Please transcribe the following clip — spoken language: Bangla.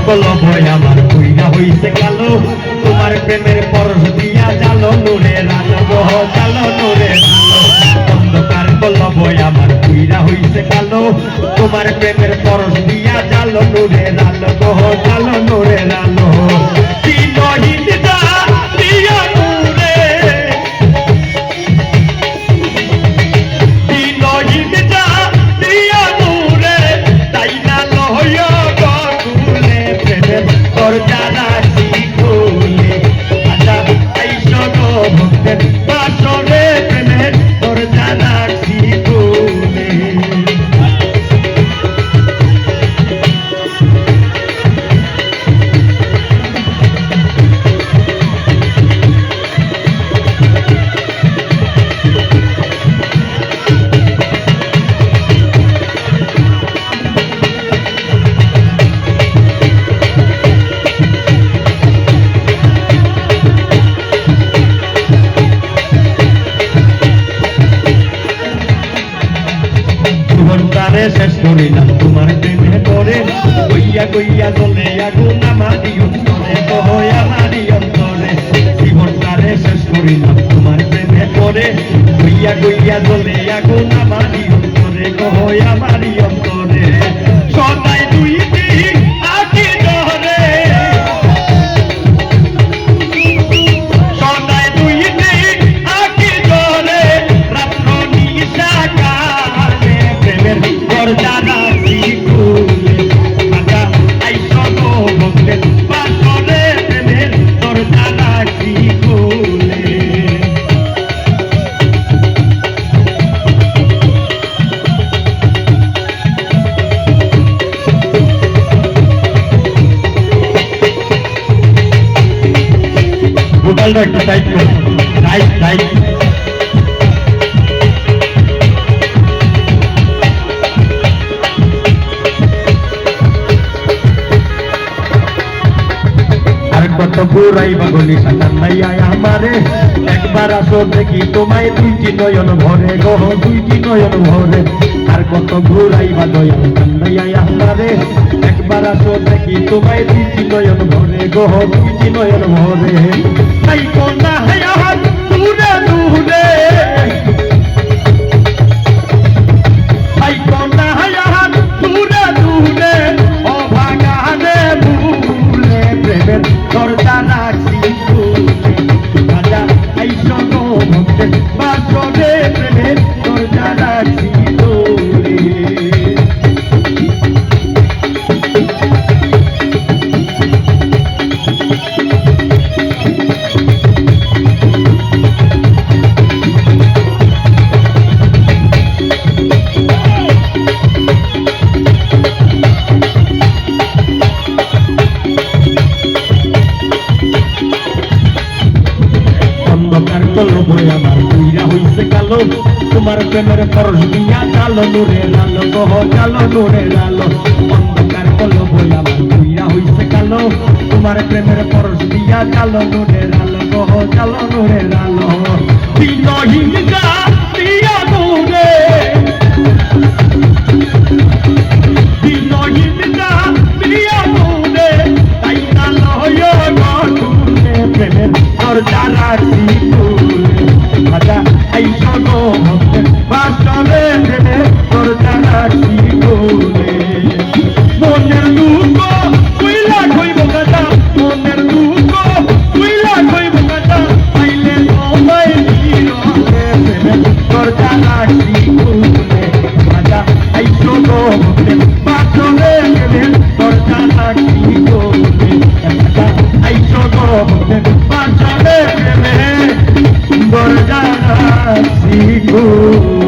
কলব আমার কইরা হইছে কালো তোমার প্রেমের পরশ দিয়া জালো নূরের আলো গো জালো নূরের আলো অন্ধকার কলব আমার কইরা হইছে কালো তোমার প্রেমের পরশ দিয়া জালো নূরের আলো গো জালো নূরের আলো দিনহীন যা দিয়া নূরে দিনহীন যা দিয়া নূরে তাই না লয় গগুলে প্রেমের দরজা রাখি খুলে আজা আইসো গো ভক্তের বাসরে প্রেমের দরজা রাখি খুলে শেষ করিলাম তোমার প্রেমে পরে গইয়া গইয়া চলে আগুন আমারি অন্তরে কহয় আমারি অন্তরে জীবনটারে শেষ করিলাম তোমার প্রেমে পরে গইয়া গইয়া চলে আগুন আমারি অন্তরে কহয় আমারি অন্তরে সদাই দুই দিন আকি ধরে সদাই দুই দিন আকি ধরে রাত্র নিশা কালে প্রেমের দরজা রাখি খুলে আজা আইসো গো ভক্তের বাসরে প্রেমের দরজা রাখি খুলে ভোকালটা একটু টাইট করো টাইট টাইট কত বুড়াই বাগলি সান্দাইয়া আমারে একবার আসো দেখি তোমায় দুইটি নয়ন ভরে গো দুইটি নয়ন ভরে আর কত বুড়াই বাগলি সান্দাইয়া আমারে একবার আসো দেখি তোমায় দুইটি নয়ন ভরে গো দুইটি নয়ন ভরে তাই কোনা হায়া দূরে দূরে তাই কোনা হায়া দূরে দূরে ও ভাগানে ভুলে প্রেমের দরজা রাখি খুলে আজা আইসো গো ভক্তের বাসরে প্রেমের দরজা রাখি খুলে অন্ধকার কলব আমার কইরা হইছে কালো তোমার প্রেমের পরশ দিয়া জালো নূরের আলো গো জালো নূরের আলো অন্ধকার কলব আমার কইরা হইছে কালো তোমার প্রেমের পরশ দিয়া জালো নূরের আলো গো জালো নূরের আলো দিনহীন যা দিয়া নূরে দিনহীন যা দিয়া নূরে তাই না লয় গগুলে প্রেমের দরজা রাখি খুলে আজা আইসো গো ভক্তের বাসরে প্রেমের দরজা রাখি খুলে মনের দুঃখ কইলা কইব কথা মনের দুঃখ কইলা কইব কথা পাইলে তোমায় নিরলে প্রেমের দরজা রাখি খুলে আজা আইসো গো ভক্তের বাসরে প্রেমের দরজা রাখি খুলে আজা আইসো গো ভক্তের বাসরে প্রেমের দরজা রাখি খুলে